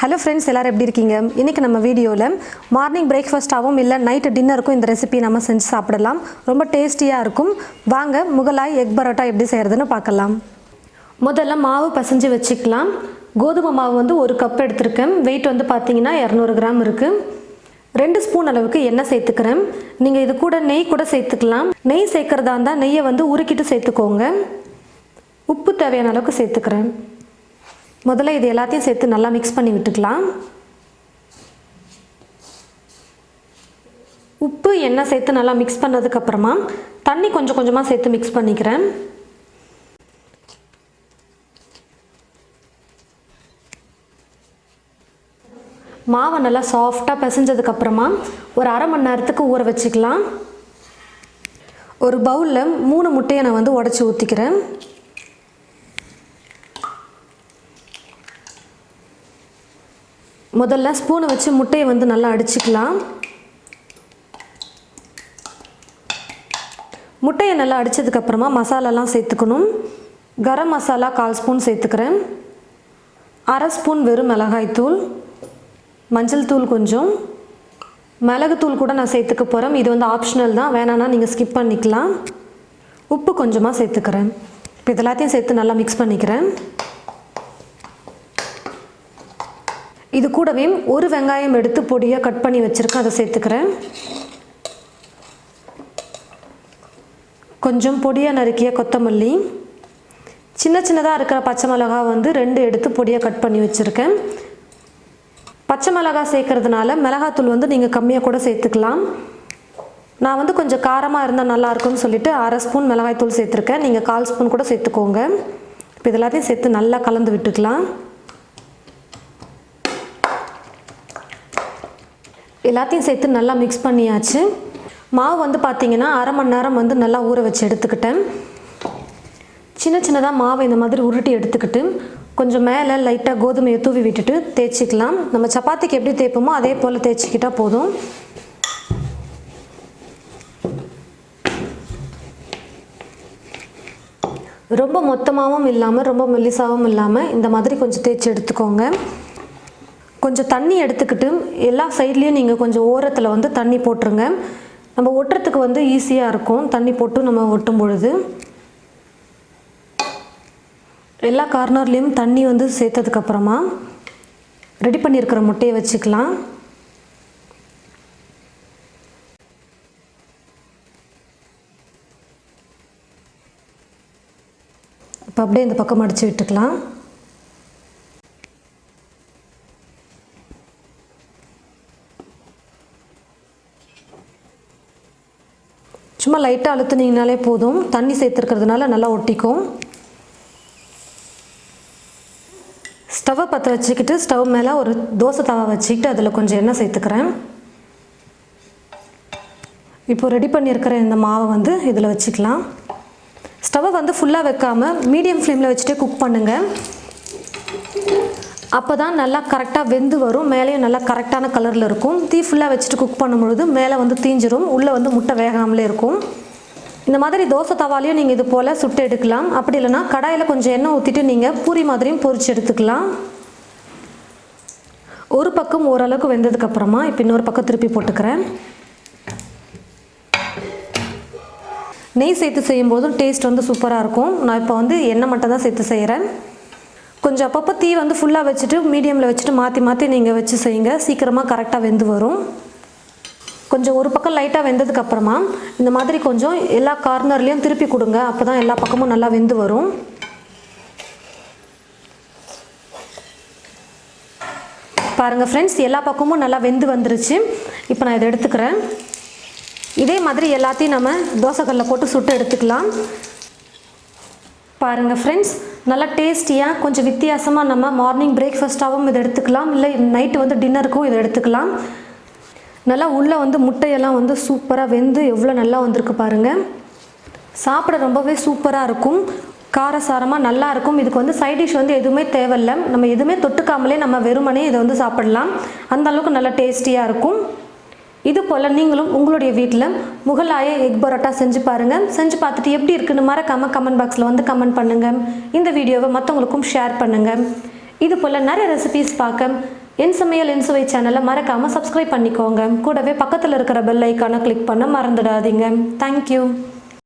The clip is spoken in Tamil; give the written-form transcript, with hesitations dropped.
ஹலோ ஃப்ரெண்ட்ஸ், எல்லாரும் எப்படி இருக்கீங்க? இன்றைக்கி நம்ம வீடியோவில் மார்னிங் பிரேக்ஃபாஸ்ட்டாகவும் இல்லை நைட்டு டின்னருக்கும் இந்த ரெசிபி நம்ம செஞ்சு சாப்பிடலாம். ரொம்ப டேஸ்டியாக இருக்கும். வாங்க முகலாய் எக் பரோட்டா எப்படி செய்கிறதுன்னு பார்க்கலாம். முதல்ல மாவு பசைஞ்சு வச்சுக்கலாம். கோதுமை மாவு வந்து 1 கப் எடுத்திருக்கேன். வெயிட் வந்து பார்த்திங்கன்னா 200 கிராம் இருக்குது. 2 ஸ்பூன் அளவுக்கு எண்ணெய் சேர்த்துக்கிறேன். நீங்கள் இது கூட நெய் கூட சேர்த்துக்கலாம். நெய் சேர்க்குறதா இருந்தால் நெய்யை வந்து உருக்கிட்டு சேர்த்துக்கோங்க. உப்பு தேவையான அளவுக்கு சேர்த்துக்கிறேன். முதல்ல இது எல்லாத்தையும் சேர்த்து நல்லா மிக்ஸ் பண்ணி விட்டுக்கலாம். உப்பு எண்ணெய் சேர்த்து நல்லா மிக்ஸ் பண்ணதுக்கப்புறமா தண்ணி கொஞ்சம் கொஞ்சமாக சேர்த்து மிக்ஸ் பண்ணிக்கிறேன். மாவை நல்லா சாஃப்டாக பிசைஞ்சதுக்கப்புறமா ஒரு அரை மணி நேரத்துக்கு ஊற வச்சுக்கலாம். ஒரு பவுலில் 3 முட்டையை நான் வந்து உடச்சி ஊற்றிக்கிறேன். முதல்ல ஸ்பூனை வச்சு முட்டையை வந்து நல்லா அடிச்சுக்கலாம். முட்டையை நல்லா அடித்ததுக்கப்புறமா மசாலாலாம் சேர்த்துக்கணும். கரம் மசாலா 1/4 ஸ்பூன் சேர்த்துக்கிறேன். அரை ஸ்பூன் வெறும் மிளகாய்த்தூள், மஞ்சள் தூள் கொஞ்சம், மிளகுத்தூள் கூட நான் சேர்த்துக்க போகிறேன். இது வந்து ஆப்ஷனல் தான், வேணான்னா நீங்கள் ஸ்கிப் பண்ணிக்கலாம். உப்பு கொஞ்சமாக சேர்த்துக்கிறேன். இப்போ இது எல்லாத்தையும் சேர்த்து நல்லா மிக்ஸ் பண்ணிக்கிறேன். இது கூடவே ஒரு வெங்காயம் எடுத்து பொடியாக கட் பண்ணி வச்சுருக்கேன், அதை சேர்த்துக்கிறேன். கொஞ்சம் பொடியாக நறுக்கிய கொத்தமல்லி, சின்ன சின்னதாக இருக்கிற பச்சை மிளகா வந்து 2 எடுத்து பொடியாக கட் பண்ணி வச்சுருக்கேன். பச்சை மிளகா சேர்க்கறதுனால மிளகாத்தூள் வந்து நீங்கள் கம்மியாக கூட சேர்த்துக்கலாம். நான் வந்து கொஞ்சம் காரமாக இருந்தால் நல்லாயிருக்கும்னு சொல்லிவிட்டு அரை ஸ்பூன் மிளகாய்த்தூள் சேர்த்துருக்கேன். நீங்கள் 1/4 ஸ்பூன் கூட சேர்த்துக்கோங்க. இப்போ இது எல்லாத்தையும் சேர்த்து நல்லா கலந்து விட்டுக்கலாம். எல்லாத்தையும் சேர்த்து நல்லா மிக்ஸ் பண்ணியாச்சு. மாவு வந்து பார்த்திங்கன்னா அரை மணி நேரம் வந்து நல்லா ஊற வச்சு எடுத்துக்கிட்டேன். சின்ன சின்னதாக மாவை இந்த மாதிரி உருட்டி எடுத்துக்கிட்டு கொஞ்சம் மேலே லைட்டாக கோதுமையை தூவி விட்டுட்டு தேய்ச்சிக்கலாம். நம்ம சப்பாத்திக்கு எப்படி தேய்ப்போமோ அதே போல் தேய்ச்சிக்கிட்டால் போதும். ரொம்ப மொத்தமாகவும் இல்லாமல் ரொம்ப மெல்லிசாகவும் இல்லாமல் இந்த மாதிரி கொஞ்சம் தேய்ச்சி எடுத்துக்கோங்க. கொஞ்சம் தண்ணி எடுத்துக்கிட்டு எல்லா சைட்லேயும் நீங்கள் கொஞ்சம் ஓரத்தில் வந்து தண்ணி போட்டுருங்க. நம்ம ஒட்டுறதுக்கு வந்து ஈஸியாக இருக்கும் தண்ணி போட்டு நம்ம ஒட்டும் பொழுது. எல்லா கார்னர்லேயும் தண்ணி வந்து சேர்த்ததுக்கப்புறமா ரெடி பண்ணியிருக்கிற முட்டையை வச்சுக்கலாம். இப்போ அப்படியே இந்த பக்கம் அடித்து விட்டுக்கலாம். சும்மா லைட்டாக அழுத்துனீங்கனாலே போதும். தண்ணி சேர்த்துருக்கிறதுனால நல்லா ஒட்டிக்கும். ஸ்டவ்வை பற்ற வச்சுக்கிட்டு ஸ்டவ் மேலே ஒரு தோசை தவா வச்சுக்கிட்டு அதில் கொஞ்சம் எண்ணெய் சேர்த்துக்கிறேன். இப்போது ரெடி பண்ணியிருக்கிற இந்த மாவை வந்து இதில் வச்சுக்கலாம். ஸ்டவ்வை வந்து ஃபுல்லாக வைக்காமல் மீடியம் ஃப்ளேமில் வச்சுட்டே குக் பண்ணுங்கள். அப்போ தான் நல்லா கரெக்டாக வெந்து வரும். மேலேயும் நல்லா கரெக்டான கலரில் இருக்கும். தீ ஃபுல்லாக வச்சுட்டு குக் பண்ணும்பொழுது மேலே வந்து தீஞ்சிரும், உள்ளே வந்து முட்டை வேகாமலே இருக்கும். இந்த மாதிரி தோசை தவாலையும் நீங்கள் இது போல் சுட்டு எடுக்கலாம். அப்படி இல்லைனா கடாயில் கொஞ்சம் எண்ணெய் ஊற்றிட்டு நீங்கள் பூரி மாதிரியும் பொரிச்சு எடுத்துக்கலாம். ஒரு பக்கம் ஓரளவுக்கு வெந்ததுக்கப்புறமா இப்போ இன்னொரு பக்கம் திருப்பி போட்டுக்கிறேன். நெய் சேர்த்து செய்யும்போதும் டேஸ்ட் வந்து சூப்பராக இருக்கும். நான் இப்போ வந்து எண்ணெய் மட்டும் தான் சேர்த்து செய்கிறேன். கொஞ்சம் அப்பப்போ தீ வந்து ஃபுல்லாக வச்சுட்டு மீடியமில் வச்சுட்டு மாற்றி மாற்றி நீங்கள் வச்சு செய்யுங்க. சீக்கிரமாக கரெக்டாக வெந்து வரும். கொஞ்சம் ஒரு பக்கம் லைட்டாக வெந்ததுக்கப்புறமா இந்த மாதிரி கொஞ்சம் எல்லா கார்னர்லேயும் திருப்பி கொடுங்க. அப்போ தான் எல்லா பக்கமும் நல்லா வெந்து வரும். பாருங்கள் ஃப்ரெண்ட்ஸ், எல்லா பக்கமும் நல்லா வெந்து வந்துருச்சு. இப்போ நான் இதை எடுத்துக்கிறேன். இதே மாதிரி எல்லாத்தையும் நம்ம தோசைக்கல்லில் போட்டு சுட்டு எடுத்துக்கலாம். பாருங்கள் ஃப்ரெண்ட்ஸ், நல்லா டேஸ்டியாக கொஞ்சம் வித்தியாசமாக நம்ம மார்னிங் பிரேக்ஃபாஸ்ட்டாகவும் இதை எடுத்துக்கலாம், இல்லை நைட்டு வந்து டின்னருக்கும் இதை எடுத்துக்கலாம். நல்லா உள்ளே வந்து முட்டையெல்லாம் வந்து சூப்பராக வெந்து எவ்வளோ நல்லா வந்திருக்கு பாருங்கள். சாப்பிட ரொம்பவே சூப்பராக இருக்கும். காரசாரமாக நல்லா இருக்கும். இதுக்கு வந்து சைட் டிஷ் வந்து எதுவுமே தேவையில்லை. நம்ம எதுவுமே தொட்டுக்காமலே நம்ம வெறுமனே இதை வந்து சாப்பிடலாம். அந்த அளவுக்கு நல்லா டேஸ்டியாக இருக்கும். இது போல் நீங்களும் உங்களுடைய வீட்டில் முகலாய எக் பரோட்டா செஞ்சு பாருங்கள். செஞ்சு பார்த்துட்டு எப்படி இருக்குன்னு மறக்காமல் கமெண்ட் பாக்ஸில் வந்து கமெண்ட் பண்ணுங்கள். இந்த வீடியோவை மற்றவங்களுக்கும் ஷேர் பண்ணுங்கள். இது போல் நிறைய ரெசிபீஸ் பார்க்க என் சமையல் என் சுவை சேனலை மறக்காமல் சப்ஸ்கிரைப் பண்ணிக்கோங்க. கூடவே பக்கத்தில் இருக்கிற பெல் ஐக்கானை கிளிக் பண்ண மறந்துடாதீங்க. தேங்க்யூ.